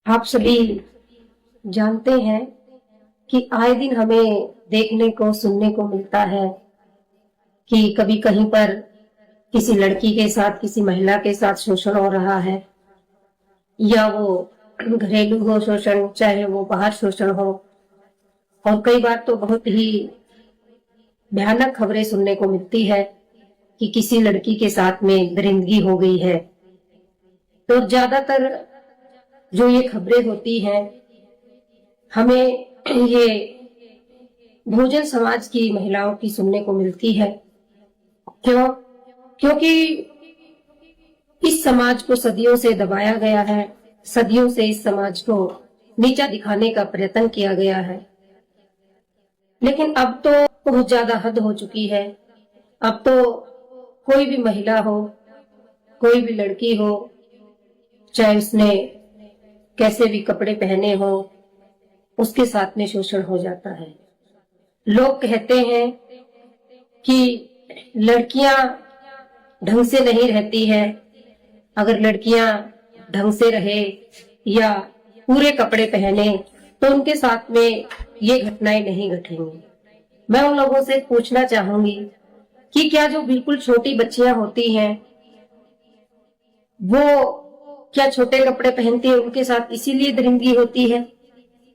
आप सभी जानते हैं कि आए दिन हमें देखने को सुनने को मिलता है कि कभी कहीं पर किसी लड़की के साथ किसी महिला के साथ शोषण हो रहा है, या वो घरेलू हो शोषण, चाहे वो बाहर शोषण हो। और कई बार तो बहुत ही भयानक खबरें सुनने को मिलती है कि किसी लड़की के साथ में दरिंदगी हो गई है। तो ज्यादातर जो ये खबरें होती हैं, हमें ये बहुजन समाज की महिलाओं की सुनने को मिलती है। क्यों? क्योंकि इस समाज को सदियों से दबाया गया है, सदियों से इस समाज को नीचा दिखाने का प्रयत्न किया गया है। लेकिन अब तो बहुत ज्यादा हद हो चुकी है। अब तो कोई भी महिला हो, कोई भी लड़की हो, चाहे उसने कैसे भी कपड़े पहने हो, उसके साथ में शोषण हो जाता है। लोग कहते हैं कि लड़कियां ढंग से नहीं रहती है। अगर लड़कियां ढंग से रहे या पूरे कपड़े पहने तो उनके साथ में ये घटनाएं नहीं घटेंगी। मैं उन लोगों से पूछना चाहूंगी कि क्या जो बिल्कुल छोटी बच्चियां होती हैं, वो क्या छोटे कपड़े पहनती है उनके साथ इसीलिए दरिंदगी होती है?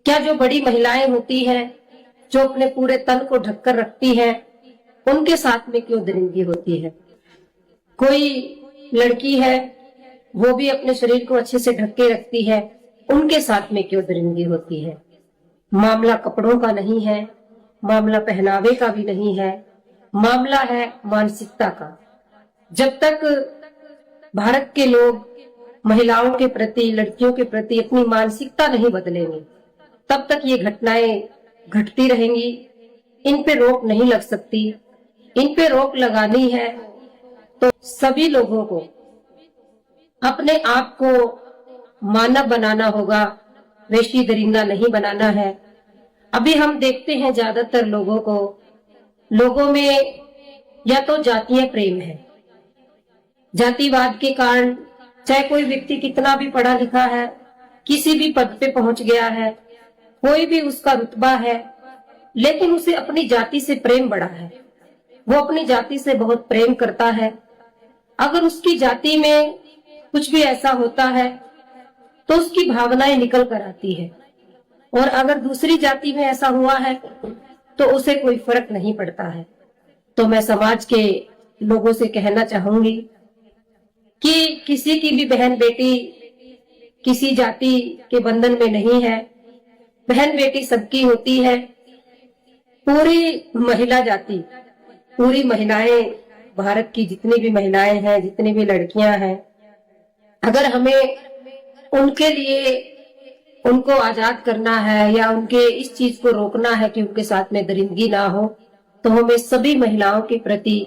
क्या जो बड़ी महिलाएं होती हैं, जो अपने पूरे तन को ढककर रखती हैं, उनके साथ में क्यों दरिंदगी होती है? कोई लड़की है, वो भी अपने शरीर को अच्छे से ढक के रखती है, उनके साथ में क्यों दरिंदगी होती है? मामला कपड़ों का नहीं है, मामला पहनावे का भी नहीं है, मामला है मानसिकता का। जब तक भारत के लोग महिलाओं के प्रति, लड़कियों के प्रति अपनी मानसिकता नहीं बदलेंगे, तब तक ये घटनाएं घटती रहेंगी। इन पे रोक नहीं लग सकती। इन पे रोक लगानी है तो सभी लोगों को अपने आप को मानव बनाना होगा, वेशी दरिंदा नहीं बनाना है। अभी हम देखते हैं ज्यादातर लोगों में या तो जातीय प्रेम है। जातिवाद के कारण चाहे कोई व्यक्ति कितना भी पढ़ा लिखा है, किसी भी पद पे पहुंच गया है, कोई भी उसका रुतबा है, लेकिन उसे अपनी जाति से प्रेम बड़ा है। वो अपनी जाति से बहुत प्रेम करता है। अगर उसकी जाति में कुछ भी ऐसा होता है तो उसकी भावनाएं निकल कर आती है, और अगर दूसरी जाति में ऐसा हुआ है तो उसे कोई फर्क नहीं पड़ता है। तो मैं समाज के लोगों से कहना चाहूंगी कि किसी की भी बहन बेटी किसी जाति के बंधन में नहीं है। बहन बेटी सबकी होती है। पूरी महिला जाति, पूरी महिलाएं, भारत की जितनी भी महिलाएं हैं, जितनी भी लड़कियां हैं, अगर हमें उनके लिए उनको आजाद करना है या उनके इस चीज को रोकना है कि उनके साथ में दरिंदगी ना हो, तो हमें सभी महिलाओं के प्रति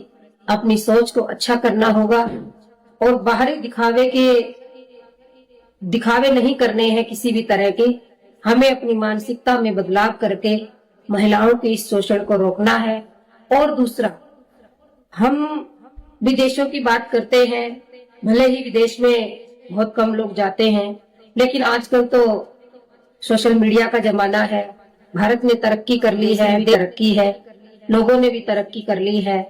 अपनी सोच को अच्छा करना होगा। और बाहरी दिखावे नहीं करने हैं किसी भी तरह के। हमें अपनी मानसिकता में बदलाव करके महिलाओं के इस शोषण को रोकना है। और दूसरा, हम विदेशों की बात करते हैं, भले ही विदेश में बहुत कम लोग जाते हैं, लेकिन आजकल तो सोशल मीडिया का जमाना है। भारत ने तरक्की कर ली है, तरक्की है, लोगों ने भी तरक्की कर ली है।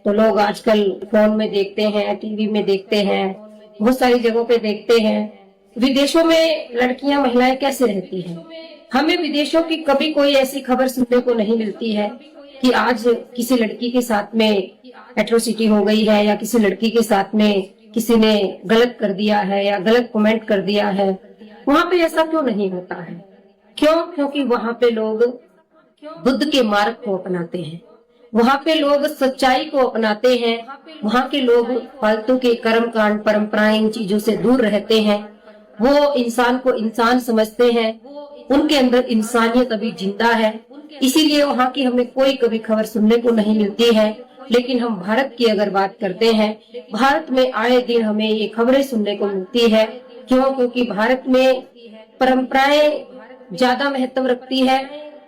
तो लोग आजकल फोन में देखते हैं, टीवी में देखते हैं, बहुत सारी जगहों पे देखते हैं विदेशों में लड़कियां, महिलाएं कैसे रहती हैं। हमें विदेशों की कभी कोई ऐसी खबर सुनने को नहीं मिलती है कि आज किसी लड़की के साथ में एट्रोसिटी हो गई है, या किसी लड़की के साथ में किसी ने गलत कर दिया है या गलत कमेंट कर दिया है। वहाँ पे ऐसा क्यों नहीं होता है? क्यों? क्योंकि वहाँ पे लोग बुद्ध के मार्ग को अपनाते हैं, वहाँ पे लोग सच्चाई को अपनाते हैं, वहाँ के लोग फालतू के कर्म कांड, परंपराएं, इन चीजों से दूर रहते हैं। वो इंसान को इंसान समझते हैं, उनके अंदर इंसानियत अभी जिंदा है। इसीलिए वहाँ की हमें कोई कभी खबर सुनने को नहीं मिलती है। लेकिन हम भारत की अगर बात करते हैं, भारत में आए दिन हमें ये खबरें सुनने को मिलती है। क्यों? क्योंकि भारत में परंपराएं ज्यादा महत्व रखती है,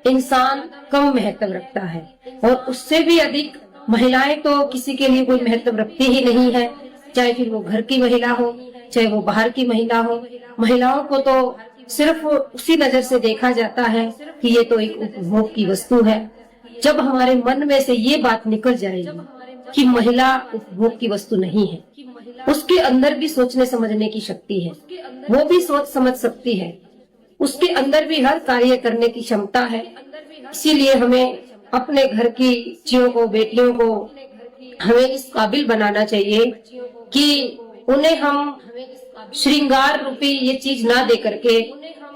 इंसान कम महत्व रखता है। और उससे भी अधिक महिलाएं तो किसी के लिए कोई महत्व रखती ही नहीं है, चाहे फिर वो घर की महिला हो, चाहे वो बाहर की महिला हो। महिलाओं को तो सिर्फ उसी नजर से देखा जाता है कि ये तो एक उपभोग की वस्तु है। जब हमारे मन में से ये बात निकल जाएगी कि महिला उपभोग की वस्तु नहीं है, उसके अंदर भी सोचने समझने की शक्ति है, वो भी सोच समझ सकती है, उसके अंदर भी हर कार्य करने की क्षमता है। इसीलिए हमें अपने घर की बच्चियों को, बेटियों को हमें इस काबिल बनाना चाहिए कि उन्हें हम श्रृंगार रूपी ये चीज ना दे करके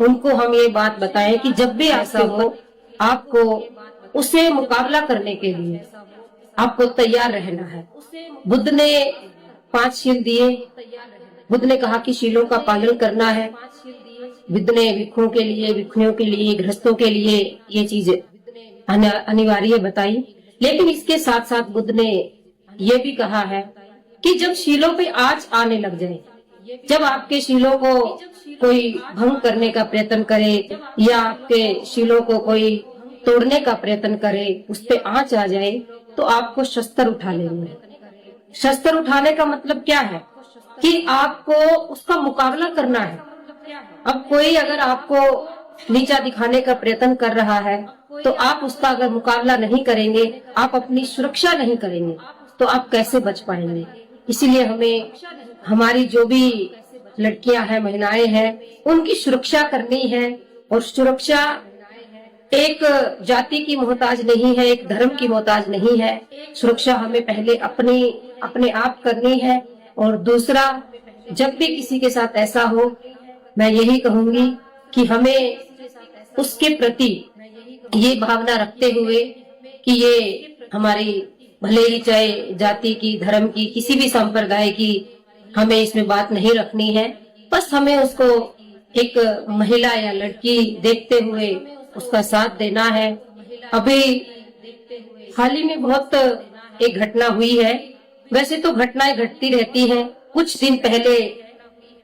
उनको हम ये बात बताएं कि जब भी ऐसा हो आपको उसे मुकाबला करने के लिए आपको तैयार रहना है। बुद्ध ने 5 शील दिए। बुद्ध ने कहा कि शीलों का पालन करना है। बुद्ध ने भिक्षुओं के लिए, भिक्षुणियों के लिए, गृहस्थों के लिए ये चीज अनिवार्य बताई। लेकिन इसके साथ साथ बुद्ध ने ये भी कहा है कि जब शीलों पे आंच आने लग जाए, जब आपके शीलों को कोई भंग करने का प्रयत्न करे या आपके शीलों को कोई तोड़ने का प्रयत्न करे, उस पे आंच आ जाए, तो आपको शस्त्र उठा लेना है। शस्त्र उठाने का मतलब क्या है कि आपको उसका मुकाबला करना है। अब कोई अगर आपको नीचा दिखाने का प्रयत्न कर रहा है तो आप उसका अगर मुकाबला नहीं करेंगे, आप अपनी सुरक्षा नहीं करेंगे, तो आप कैसे बच पाएंगे। इसीलिए हमें हमारी जो भी लड़कियां हैं, महिलाएं हैं, उनकी सुरक्षा करनी है। और सुरक्षा एक जाति की मोहताज नहीं है, एक धर्म की मोहताज नहीं है। सुरक्षा हमें पहले अपने आप करनी है। और दूसरा, जब भी किसी के साथ ऐसा हो, मैं यही कहूंगी कि हमें उसके प्रति ये भावना रखते हुए कि ये हमारी भले ही चाहे जाति की, धर्म की, किसी भी संप्रदाय की, हमें इसमें बात नहीं रखनी है। बस हमें उसको एक महिला या लड़की देखते हुए उसका साथ देना है। अभी हाल ही में बहुत एक घटना हुई है। वैसे तो घटनाएं घटती रहती हैं। कुछ दिन पहले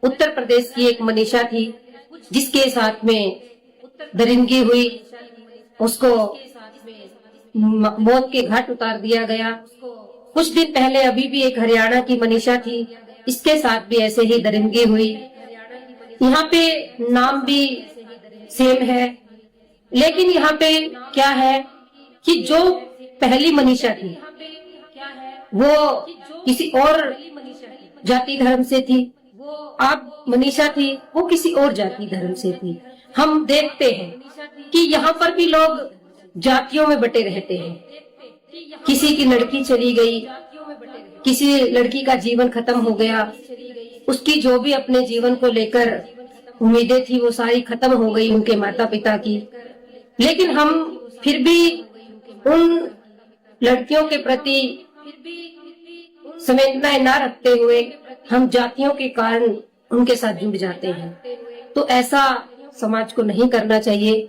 उत्तर प्रदेश की एक मनीषा थी जिसके साथ में दरिंदगी हुई, उसको मौत के घाट उतार दिया गया। कुछ दिन पहले अभी भी एक हरियाणा की मनीषा थी, इसके साथ भी ऐसे ही दरिंदगी हुई। यहाँ पे नाम भी सेम है, लेकिन यहाँ पे क्या है कि जो पहली मनीषा थी वो किसी और जाति धर्म से थी, आप मनीषा थी वो किसी और जाति धर्म से थी। हम देखते हैं कि यहाँ पर भी लोग जातियों में बटे रहते हैं। किसी की लड़की चली गई, किसी लड़की का जीवन खत्म हो गया, उसकी जो भी अपने जीवन को लेकर उम्मीदें थी वो सारी खत्म हो गई उनके माता पिता की। लेकिन हम फिर भी उन लड़कियों के प्रति संवेदनाएं ना रखते हुए हम जातियों के कारण उनके साथ जुड़ जाते हैं। तो ऐसा समाज को नहीं करना चाहिए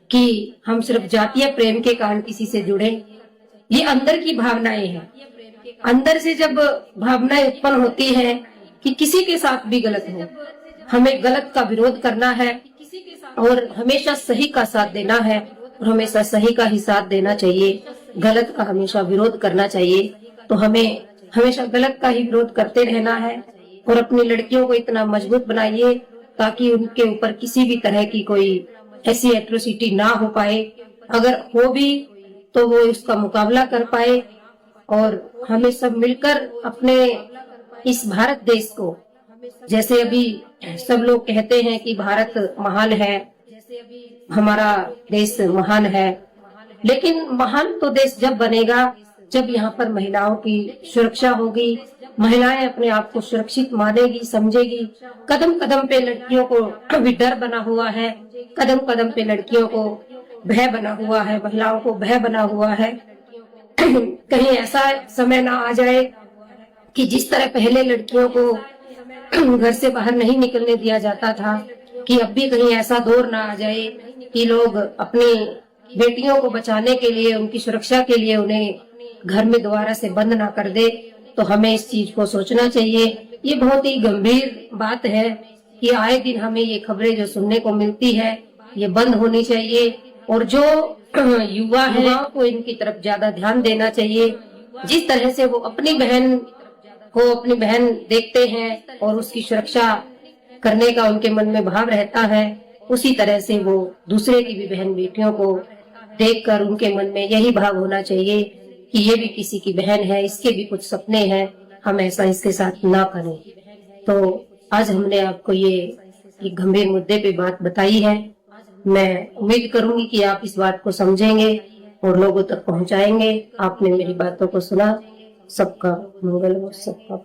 कि हम सिर्फ जातीय प्रेम के कारण किसी से जुड़े। ये अंदर की भावनाएं हैं। अंदर से जब भावनाएं उत्पन्न होती हैं कि किसी के साथ भी गलत हो, हमें गलत का विरोध करना है और हमेशा सही का साथ देना है और हमेशा सही का ही साथ देना चाहिए, गलत का हमेशा विरोध करना चाहिए। तो हमें हमेशा गलत का ही विरोध करते रहना है और अपनी लड़कियों को इतना मजबूत बनाइए ताकि उनके ऊपर किसी भी तरह की कोई ऐसी एट्रोसिटी ना हो पाए। अगर हो भी तो वो इसका मुकाबला कर पाए और हमें सब मिलकर अपने इस भारत देश को, जैसे अभी सब लोग कहते हैं कि भारत महान है, हमारा देश महान है, लेकिन महान तो देश जब बनेगा जब यहाँ पर महिलाओं की सुरक्षा होगी, महिलाएं अपने आप को सुरक्षित मानेगी, समझेगी। कदम कदम पे लड़कियों को भी डर बना हुआ है, कदम कदम पे लड़कियों को भय बना हुआ है, महिलाओं को भय बना हुआ है। कहीं ऐसा समय ना आ जाए कि जिस तरह पहले लड़कियों को घर से बाहर नहीं निकलने दिया जाता था, कि अब भी कहीं ऐसा दौर ना आ जाए कि लोग अपनी बेटियों को बचाने के लिए, उनकी सुरक्षा के लिए उन्हें घर में दोबारा से बंद ना कर दे। तो हमें इस चीज को सोचना चाहिए। ये बहुत ही गंभीर बात है कि आए दिन हमें ये खबरें जो सुनने को मिलती है ये बंद होनी चाहिए और जो युवा है को इनकी तरफ ज्यादा ध्यान देना चाहिए। जिस तरह से वो अपनी बहन को अपनी बहन देखते हैं और उसकी सुरक्षा करने का उनके मन में भाव रहता है, उसी तरह से वो दूसरे की भी बहन बेटियों को देखकर उनके मन में यही भाव होना चाहिए कि ये भी किसी की बहन है, इसके भी कुछ सपने हैं, हम ऐसा इसके साथ ना करें। तो आज हमने आपको ये एक गंभीर मुद्दे पे बात बताई है। मैं उम्मीद करूंगी कि आप इस बात को समझेंगे और लोगों तक पहुंचाएंगे। आपने मेरी बातों को सुना। सबका मंगल हो, सबका